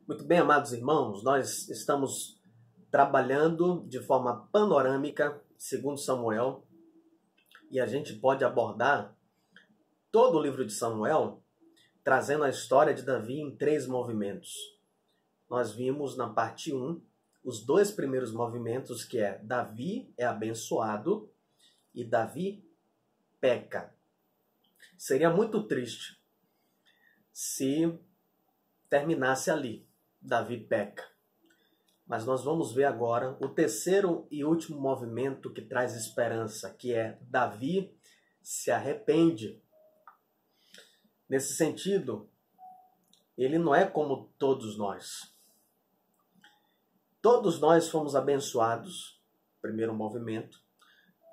Muito bem, amados irmãos, nós estamos trabalhando de forma panorâmica, segundo Samuel, e a gente pode abordar todo o livro de Samuel, trazendo a história de Davi em 3 movimentos. Nós vimos na parte 1 os 2 primeiros movimentos, que é Davi é abençoado e Davi peca. Seria muito triste se terminasse ali. Davi peca. Mas nós vamos ver agora o terceiro e último movimento que traz esperança, que é Davi se arrepende. Nesse sentido, ele não é como todos nós. Todos nós fomos abençoados, primeiro movimento.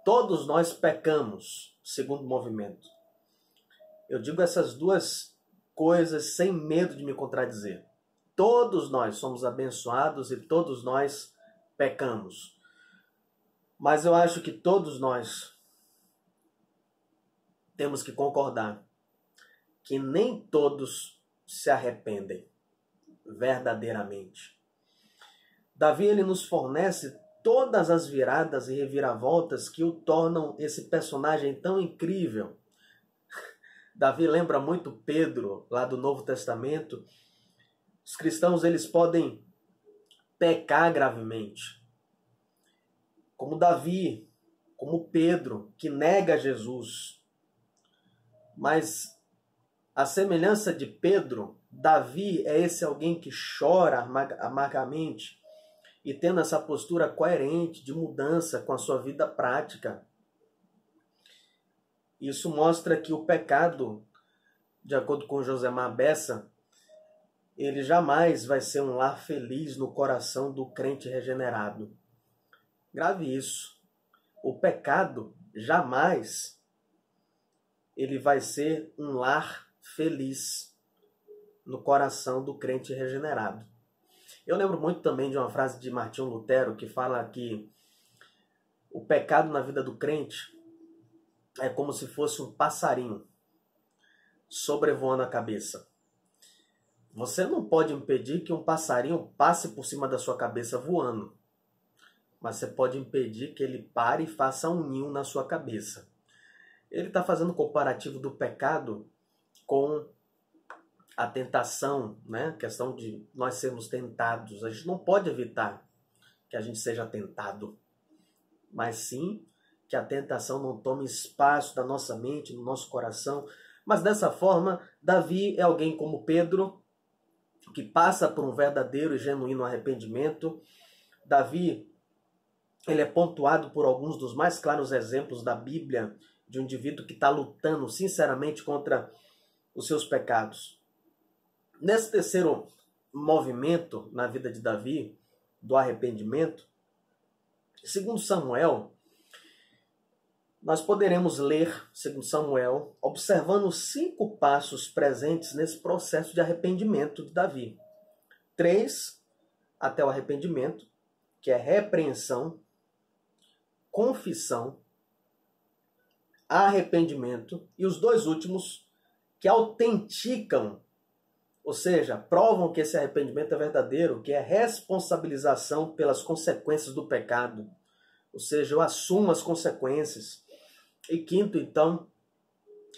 Todos nós pecamos, segundo movimento. Eu digo essas duas coisas sem medo de me contradizer. Todos nós somos abençoados e todos nós pecamos. Mas eu acho que todos nós temos que concordar que nem todos se arrependem verdadeiramente. Davi ele nos fornece todas as viradas e reviravoltas que o tornam esse personagem tão incrível. Davi lembra muito Pedro, lá do Novo Testamento. Os cristãos eles podem pecar gravemente, como Davi, como Pedro, que nega Jesus. Mas, à semelhança de Pedro, Davi é esse alguém que chora amargamente e tendo essa postura coerente de mudança com a sua vida prática. Isso mostra que o pecado, de acordo com Josemar Bessa, ele jamais vai ser um lar feliz no coração do crente regenerado. Grave isso. O pecado jamais ele vai ser um lar feliz no coração do crente regenerado. Eu lembro muito também de uma frase de Martinho Lutero que fala que o pecado na vida do crente é como se fosse um passarinho sobrevoando a cabeça. Você não pode impedir que um passarinho passe por cima da sua cabeça voando. Mas você pode impedir que ele pare e faça um ninho na sua cabeça. Ele está fazendo um comparativo do pecado com a tentação, né? A questão de nós sermos tentados. A gente não pode evitar que a gente seja tentado. Mas sim que a tentação não tome espaço da nossa mente, no nosso coração. Mas dessa forma, Davi é alguém como Pedro, que passa por um verdadeiro e genuíno arrependimento. Davi, ele é pontuado por alguns dos mais claros exemplos da Bíblia de um indivíduo que está lutando sinceramente contra os seus pecados. Nesse terceiro movimento na vida de Davi, do arrependimento, segundo Samuel, nós poderemos ler, segundo Samuel, observando os 5 passos presentes nesse processo de arrependimento de Davi. 3 até o arrependimento, que é repreensão, confissão, arrependimento, e os 2 últimos que autenticam, ou seja, provam que esse arrependimento é verdadeiro, que é responsabilização pelas consequências do pecado, ou seja, eu assumo as consequências. E 5º, então,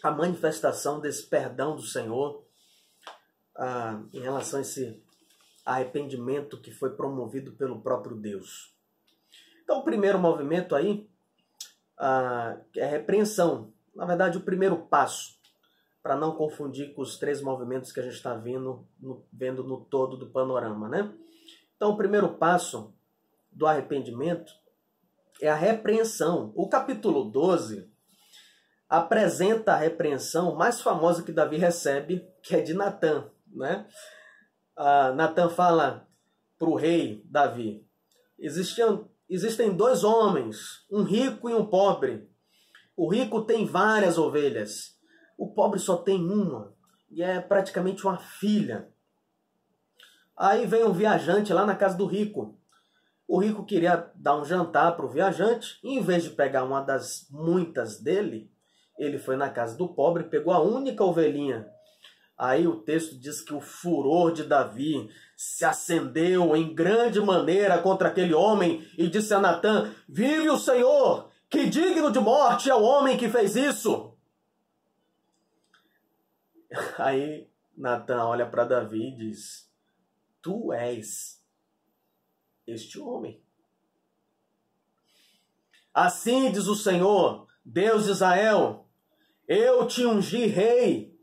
a manifestação desse perdão do Senhor em relação a esse arrependimento que foi promovido pelo próprio Deus. Então, o primeiro movimento aí é repreensão. Na verdade, o primeiro passo, para não confundir com os 3 movimentos que a gente está vendo no todo do panorama, né? Então, o primeiro passo do arrependimento é a repreensão. O capítulo 12 apresenta a repreensão mais famosa que Davi recebe, que é de Natã, né? Natã fala para o rei Davi: existem 2 homens, um rico e um pobre. O rico tem várias ovelhas, o pobre só tem uma, e é praticamente uma filha. Aí vem um viajante lá na casa do rico. O rico queria dar um jantar para o viajante, e em vez de pegar uma das muitas dele, ele foi na casa do pobre, pegou a única ovelhinha Aí o texto diz que o furor de Davi se acendeu em grande maneira contra aquele homem e disse a Natã: vive o Senhor, que digno de morte é o homem que fez isso. Aí Natã olha para Davi e diz: tu és este homem. Assim diz o Senhor, Deus de Israel: eu te ungi rei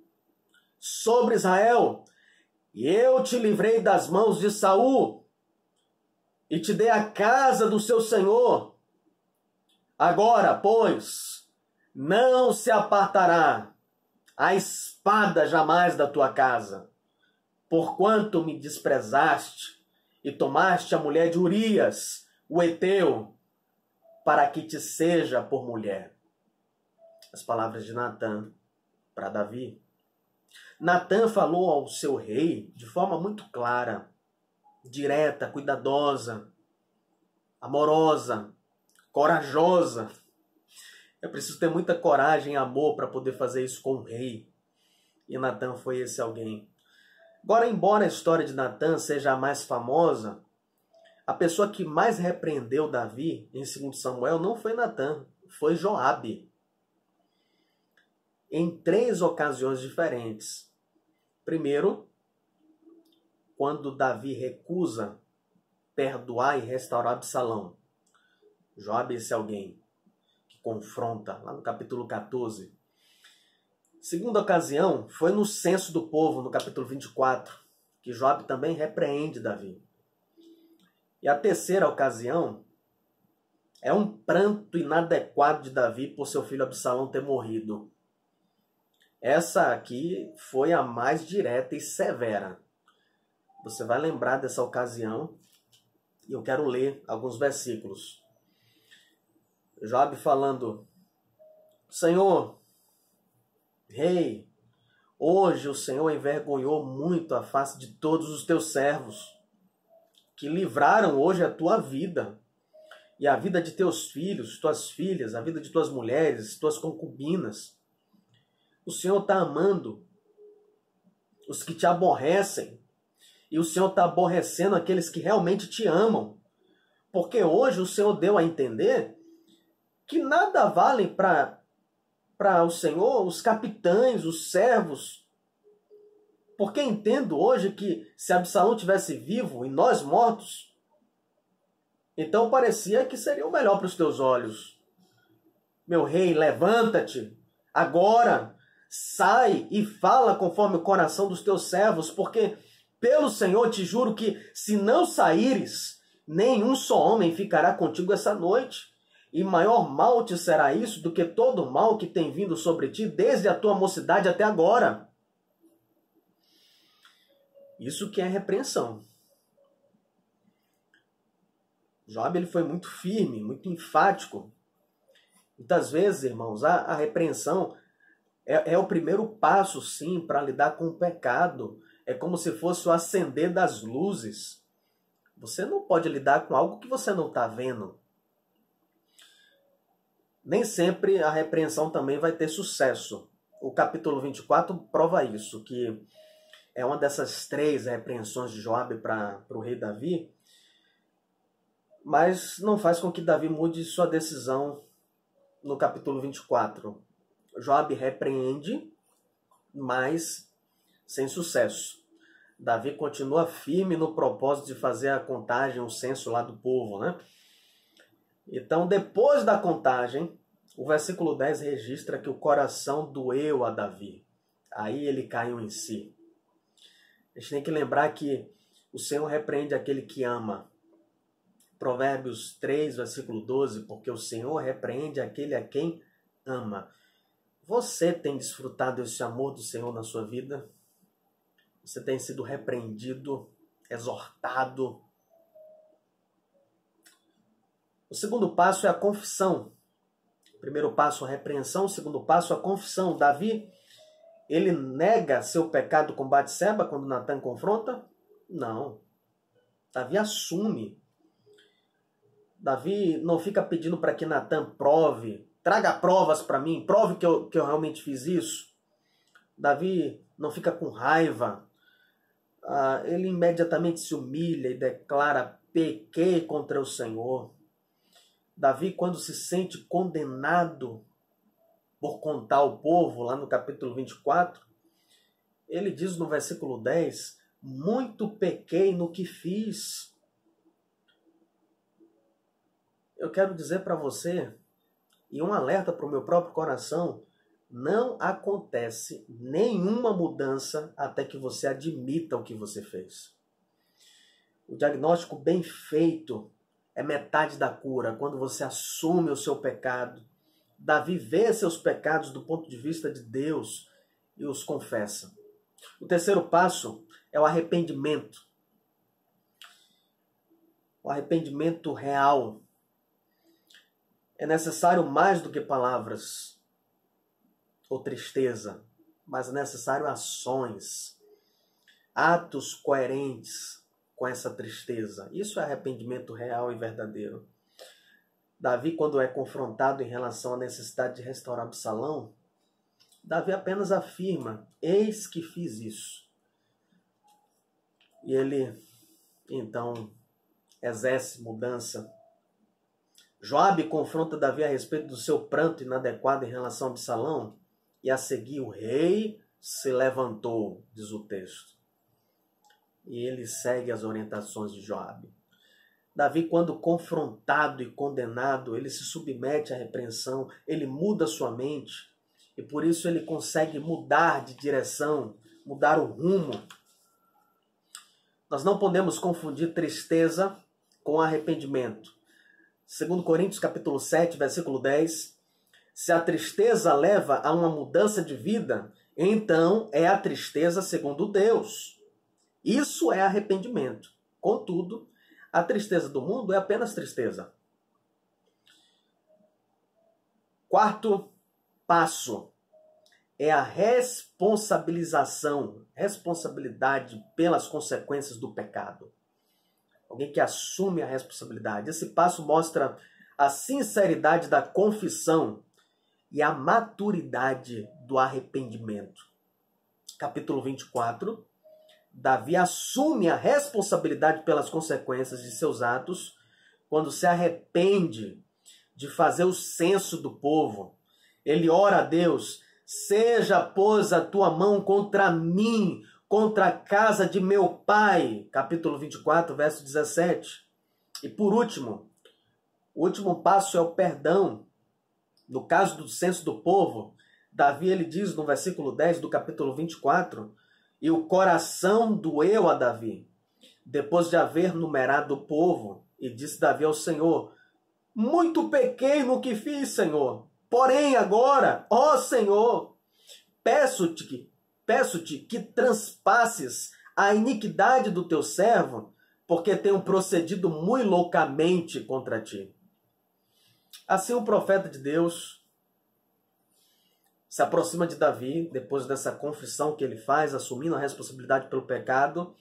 sobre Israel, e eu te livrei das mãos de Saul, e te dei a casa do seu senhor. Agora, pois, não se apartará a espada jamais da tua casa, porquanto me desprezaste e tomaste a mulher de Urias, o heteu, para que te seja por mulher. As palavras de Natã para Davi. Natã falou ao seu rei de forma muito clara, direta, cuidadosa, amorosa, corajosa. É preciso ter muita coragem e amor para poder fazer isso com o rei. E Natã foi esse alguém. Agora, embora a história de Natã seja a mais famosa, a pessoa que mais repreendeu Davi em 2 Samuel não foi Natã, foi Joabe. Em 3 ocasiões diferentes. Primeiro, quando Davi recusa perdoar e restaurar Absalão. Joabe é esse alguém que confronta, lá no capítulo 14. Segunda ocasião foi no censo do povo, no capítulo 24, que Joabe também repreende Davi. E a terceira ocasião é um pranto inadequado de Davi por seu filho Absalão ter morrido. Essa aqui foi a mais direta e severa. Você vai lembrar dessa ocasião e eu quero ler alguns versículos. Joabe falando: Senhor, rei, hoje o Senhor envergonhou muito a face de todos os teus servos, que livraram hoje a tua vida, e a vida de teus filhos, tuas filhas, a vida de tuas mulheres, tuas concubinas. O Senhor está amando os que te aborrecem, e o Senhor está aborrecendo aqueles que realmente te amam. Porque hoje o Senhor deu a entender que nada valem para o Senhor os capitães, os servos. Porque entendo hoje que se Absalão tivesse vivo e nós mortos, então parecia que seria o melhor para os teus olhos. Meu rei, levanta-te agora. Sai e fala conforme o coração dos teus servos, porque pelo Senhor te juro que se não saíres, nenhum só homem ficará contigo essa noite. E maior mal te será isso do que todo o mal que tem vindo sobre ti desde a tua mocidade até agora. Isso que é repreensão. Joabe ele foi muito firme, muito enfático. Muitas vezes, irmãos, a repreensão é o primeiro passo, sim, para lidar com o pecado. É como se fosse o acender das luzes. Você não pode lidar com algo que você não está vendo. Nem sempre a repreensão também vai ter sucesso. O capítulo 24 prova isso, que é uma dessas 3 repreensões de Joabe para o rei Davi, mas não faz com que Davi mude sua decisão no capítulo 24. Joabe repreende, mas sem sucesso. Davi continua firme no propósito de fazer a contagem, o censo lá do povo, né? Então, depois da contagem, o versículo 10 registra que o coração doeu a Davi. Aí ele caiu em si. A gente tem que lembrar que o Senhor repreende aquele que ama. Provérbios 3, versículo 12, porque o Senhor repreende aquele a quem ama. Você tem desfrutado esse amor do Senhor na sua vida? Você tem sido repreendido, exortado? O segundo passo é a confissão. O primeiro passo, a repreensão. O segundo passo, a confissão. Davi, ele nega seu pecado com Batseba quando Natã confronta? Não. Davi assume. Davi não fica pedindo para que Natã prove. Traga provas para mim, prove que eu realmente fiz isso. Davi não fica com raiva. Ele imediatamente se humilha e declara: pequei contra o Senhor. Davi, quando se sente condenado por contar ao povo, lá no capítulo 24, ele diz no versículo 10, muito pequei no que fiz. Eu quero dizer para você, e um alerta para o meu próprio coração, não acontece nenhuma mudança até que você admita o que você fez. O diagnóstico bem feito é metade da cura, quando você assume o seu pecado. Davi vê seus pecados do ponto de vista de Deus e os confessa. O terceiro passo é o arrependimento. O arrependimento real. É necessário mais do que palavras ou tristeza, mas é necessário ações, atos coerentes com essa tristeza. Isso é arrependimento real e verdadeiro. Davi, quando é confrontado em relação à necessidade de restaurar Absalão, Davi apenas afirma: eis que fiz isso. E ele, então, exerce mudança. Joabe confronta Davi a respeito do seu pranto inadequado em relação a Absalão, e a seguir o rei se levantou, diz o texto. E ele segue as orientações de Joabe. Davi, quando confrontado e condenado, ele se submete à repreensão, ele muda sua mente, e por isso ele consegue mudar de direção, mudar o rumo. Nós não podemos confundir tristeza com arrependimento. Segundo Coríntios capítulo 7, versículo 10, se a tristeza leva a uma mudança de vida, então é a tristeza segundo Deus. Isso é arrependimento. Contudo, a tristeza do mundo é apenas tristeza. Quarto passo é a responsabilidade pelas consequências do pecado. Alguém que assume a responsabilidade. Esse passo mostra a sinceridade da confissão e a maturidade do arrependimento. Capítulo 24, Davi assume a responsabilidade pelas consequências de seus atos quando se arrepende de fazer o censo do povo. Ele ora a Deus: seja, pois, a tua mão contra mim, contra a casa de meu pai. Capítulo 24, verso 17. E por último, o último passo é o perdão. No caso do censo do povo, Davi ele diz no versículo 10 do capítulo 24, e o coração doeu a Davi, depois de haver numerado o povo, e disse Davi ao Senhor: muito pequei no que fiz, Senhor. Porém agora, ó Senhor, peço-te que transpasses a iniquidade do teu servo, porque tenho procedido muito loucamente contra ti. Assim o profeta de Deus se aproxima de Davi, depois dessa confissão que ele faz, assumindo a responsabilidade pelo pecado.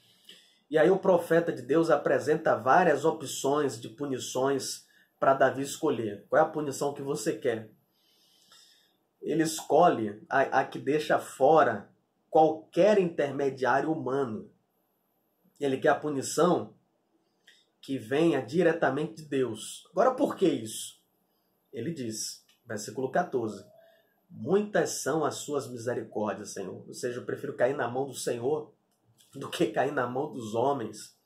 E aí o profeta de Deus apresenta várias opções de punições para Davi escolher. Qual é a punição que você quer? Ele escolhe a que deixa fora qualquer intermediário humano. Ele quer a punição que venha diretamente de Deus. Agora, por que isso? Ele diz, versículo 14, muitas são as suas misericórdias, Senhor. Ou seja, eu prefiro cair na mão do Senhor do que cair na mão dos homens.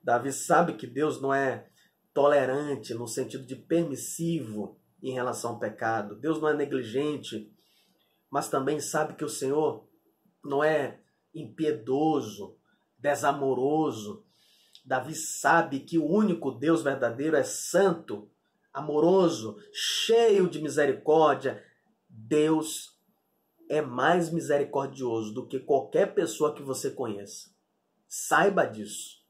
Davi sabe que Deus não é tolerante no sentido de permissivo em relação ao pecado. Deus não é negligente, mas também sabe que o Senhor não é impiedoso, desamoroso. Davi sabe que o único Deus verdadeiro é santo, amoroso, cheio de misericórdia. Deus é mais misericordioso do que qualquer pessoa que você conheça. Saiba disso.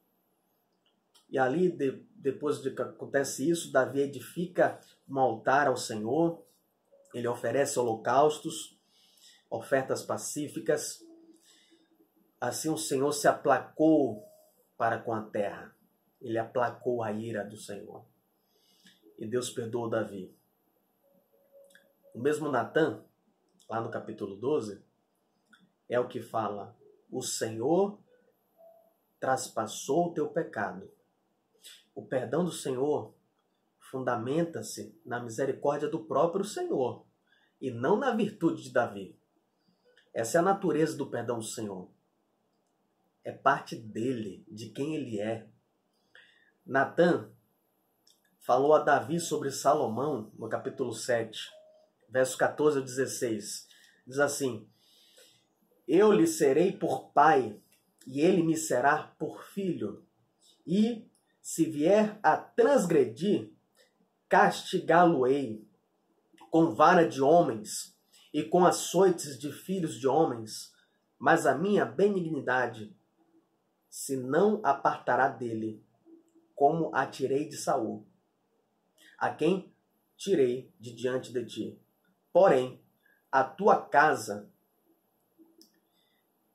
E ali, depois de que acontece isso, Davi edifica um altar ao Senhor. Ele oferece holocaustos, ofertas pacíficas. Assim o Senhor se aplacou para com a terra. Ele aplacou a ira do Senhor. E Deus perdoou Davi. O mesmo Natã, lá no capítulo 12, é o que fala: o Senhor traspassou o teu pecado. O perdão do Senhor fundamenta-se na misericórdia do próprio Senhor e não na virtude de Davi. Essa é a natureza do perdão do Senhor. É parte dele, de quem ele é. Natã falou a Davi sobre Salomão no capítulo 7, versos 14 a 16. Diz assim: eu lhe serei por pai, e ele me será por filho. E, se vier a transgredir, castigá-lo-ei com vara de homens e com açoites de filhos de homens, mas a minha benignidade se não apartará dele, como a tirei de Saul, a quem tirei de diante de ti. Porém, a tua casa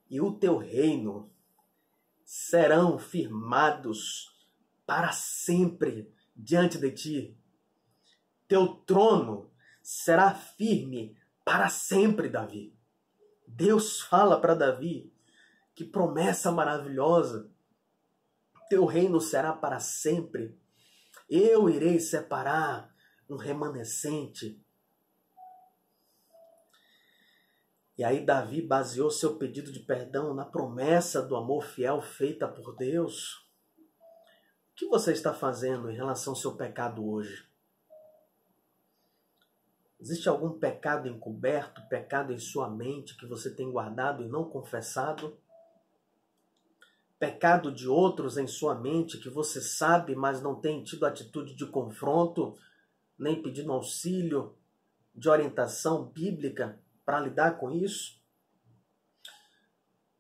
e o teu reino serão firmados para sempre diante de ti. Teu trono será firme para sempre, Davi. Deus fala para Davi: que promessa maravilhosa! Teu reino será para sempre. Eu irei separar um remanescente. E aí Davi baseou seu pedido de perdão na promessa do amor fiel feita por Deus. O que você está fazendo em relação ao seu pecado hoje? Existe algum pecado encoberto, pecado em sua mente que você tem guardado e não confessado? Pecado de outros em sua mente que você sabe, mas não tem tido atitude de confronto, nem pedindo auxílio, de orientação bíblica para lidar com isso?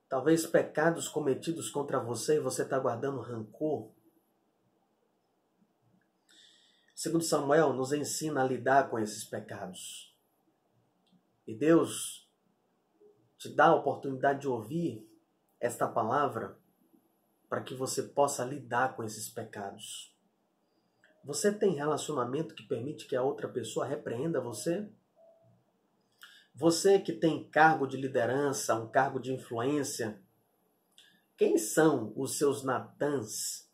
Talvez pecados cometidos contra você e você está guardando rancor. Segundo Samuel, nos ensina a lidar com esses pecados. E Deus te dá a oportunidade de ouvir esta palavra para que você possa lidar com esses pecados. Você tem relacionamento que permite que a outra pessoa repreenda você? Você que tem cargo de liderança, um cargo de influência, quem são os seus Natãs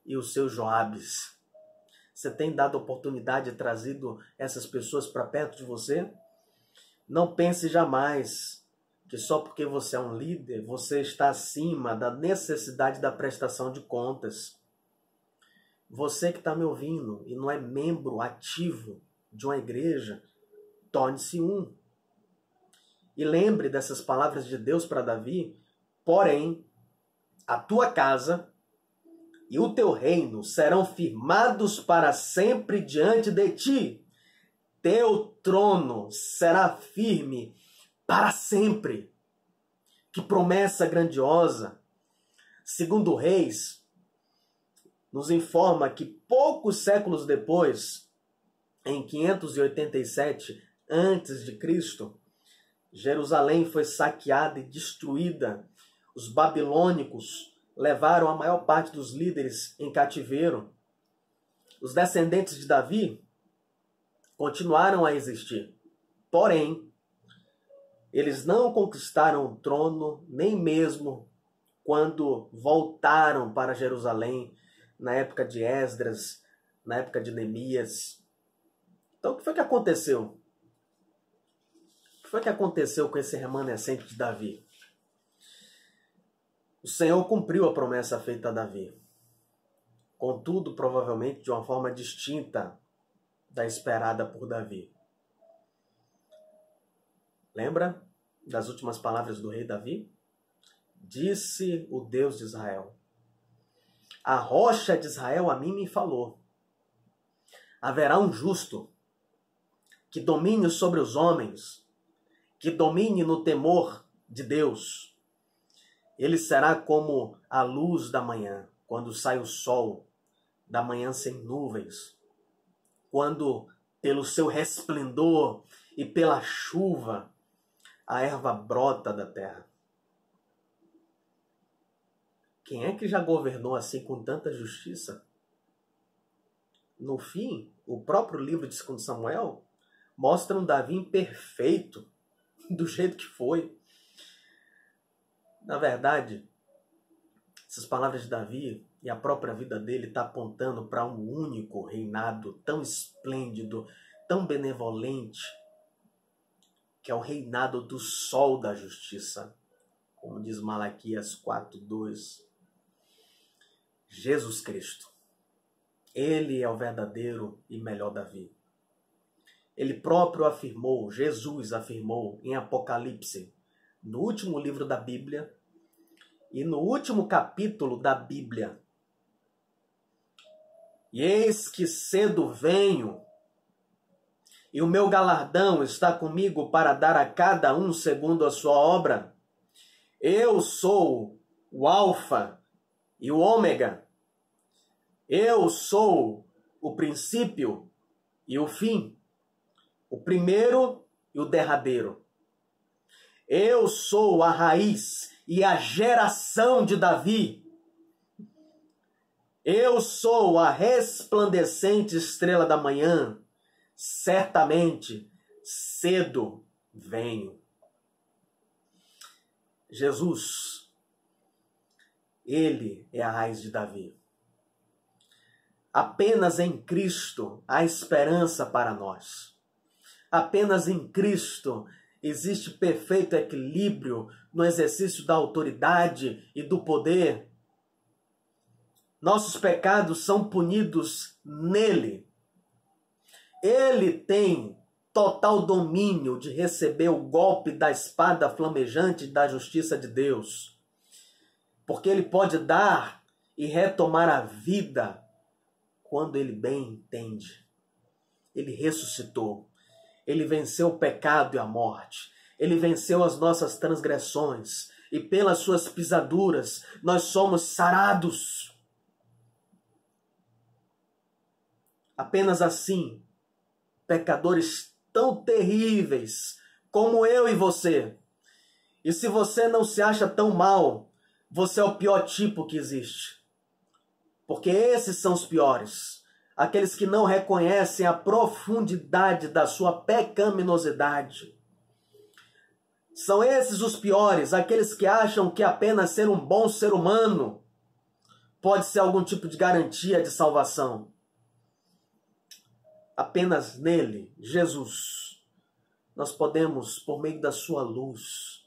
e os seus Joabes? Você tem dado oportunidade e trazido essas pessoas para perto de você? Não pense jamais que só porque você é um líder, você está acima da necessidade da prestação de contas. Você que está me ouvindo e não é membro ativo de uma igreja, torne-se um. E lembre dessas palavras de Deus para Davi: porém, a tua casa e o teu reino serão firmados para sempre diante de ti. Teu trono será firme para sempre. Que promessa grandiosa! Segundo Reis, nos informa que poucos séculos depois, em 587 a.C., Jerusalém foi saqueada e destruída. Os babilônicos levaram a maior parte dos líderes em cativeiro. Os descendentes de Davi continuaram a existir. Porém, eles não conquistaram o trono nem mesmo quando voltaram para Jerusalém na época de Esdras, na época de Neemias. Então, o que foi que aconteceu? O que foi que aconteceu com esse remanescente de Davi? O Senhor cumpriu a promessa feita a Davi. Contudo, provavelmente de uma forma distinta da esperada por Davi. Lembra das últimas palavras do rei Davi? Disse o Deus de Israel: a rocha de Israel a mim me falou. Haverá um justo que domine sobre os homens, que domine no temor de Deus. Ele será como a luz da manhã, quando sai o sol, da manhã sem nuvens, quando pelo seu resplendor e pela chuva a erva brota da terra. Quem é que já governou assim com tanta justiça? No fim, o próprio livro de 2 Samuel mostra um Davi imperfeito, do jeito que foi. Na verdade, essas palavras de Davi e a própria vida dele está apontando para um único reinado tão esplêndido, tão benevolente, que é o reinado do sol da justiça. Como diz Malaquias 4:2. Jesus Cristo. Ele é o verdadeiro e melhor Davi. Ele próprio afirmou, Jesus afirmou em Apocalipse, no último livro da Bíblia e no último capítulo da Bíblia: e eis que cedo venho, e o meu galardão está comigo para dar a cada um segundo a sua obra. Eu sou o Alfa e o Ômega. Eu sou o princípio e o fim, o primeiro e o derradeiro. Eu sou a raiz e a geração de Davi. Eu sou a resplandecente estrela da manhã. Certamente, cedo venho. Jesus, ele é a raiz de Davi. Apenas em Cristo há esperança para nós. Apenas em Cristo existe perfeito equilíbrio no exercício da autoridade e do poder. Nossos pecados são punidos nele. Ele tem total domínio de receber o golpe da espada flamejante da justiça de Deus. Porque ele pode dar e retomar a vida quando ele bem entende. Ele ressuscitou. Ele venceu o pecado e a morte. Ele venceu as nossas transgressões. E pelas suas pisaduras nós somos sarados. Apenas assim, pecadores tão terríveis como eu e você. E se você não se acha tão mal, você é o pior tipo que existe. Porque esses são os piores. Aqueles que não reconhecem a profundidade da sua pecaminosidade. São esses os piores, aqueles que acham que apenas ser um bom ser humano pode ser algum tipo de garantia de salvação. Apenas nele, Jesus, nós podemos, por meio da sua luz,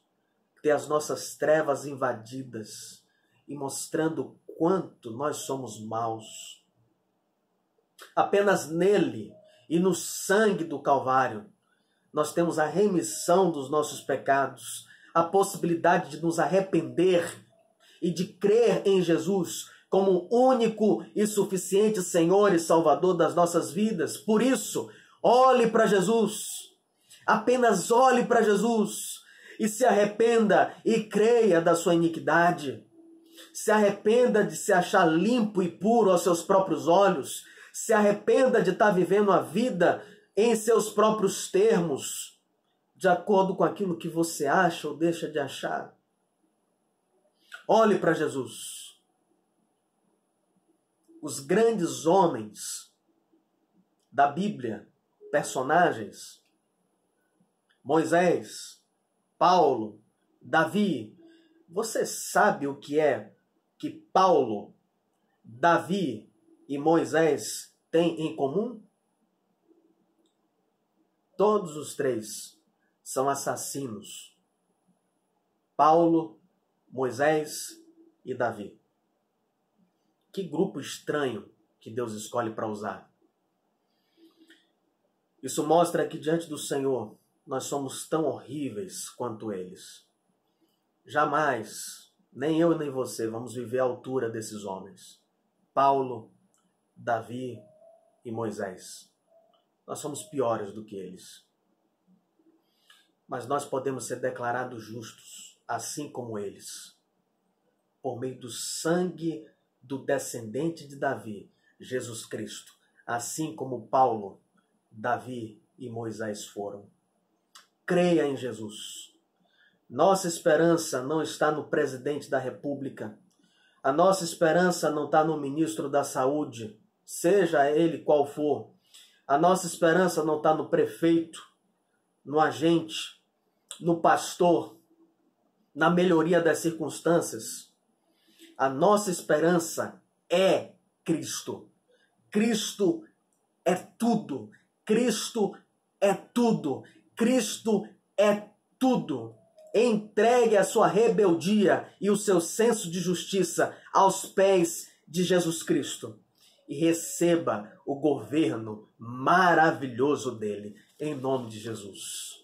ter as nossas trevas invadidas e mostrando quanto nós somos maus. Apenas nele e no sangue do Calvário, nós temos a remissão dos nossos pecados, a possibilidade de nos arrepender e de crer em Jesus como único e suficiente Senhor e Salvador das nossas vidas. Por isso, olhe para Jesus. Apenas olhe para Jesus e se arrependa e creia da sua iniquidade. Se arrependa de se achar limpo e puro aos seus próprios olhos. Se arrependa de estar vivendo a vida em seus próprios termos, de acordo com aquilo que você acha ou deixa de achar. Olhe para Jesus. Os grandes homens da Bíblia, personagens, Moisés, Paulo, Davi. Você sabe o que é que Paulo, Davi e Moisés têm em comum? Todos os três são assassinos. Paulo, Moisés e Davi. Que grupo estranho que Deus escolhe para usar. Isso mostra que diante do Senhor nós somos tão horríveis quanto eles. Jamais, nem eu nem você, vamos viver à altura desses homens. Paulo, Davi e Moisés. Nós somos piores do que eles. Mas nós podemos ser declarados justos, assim como eles, por meio do sangue do descendente de Davi, Jesus Cristo, assim como Paulo, Davi e Moisés foram. Creia em Jesus. Nossa esperança não está no presidente da República. A nossa esperança não está no ministro da Saúde, seja ele qual for. A nossa esperança não está no prefeito, no agente, no pastor. na melhoria das circunstâncias, a nossa esperança é Cristo. Cristo é tudo. Cristo é tudo. Cristo é tudo. Entregue a sua rebeldia e o seu senso de justiça aos pés de Jesus Cristo e receba o governo maravilhoso dele, em nome de Jesus.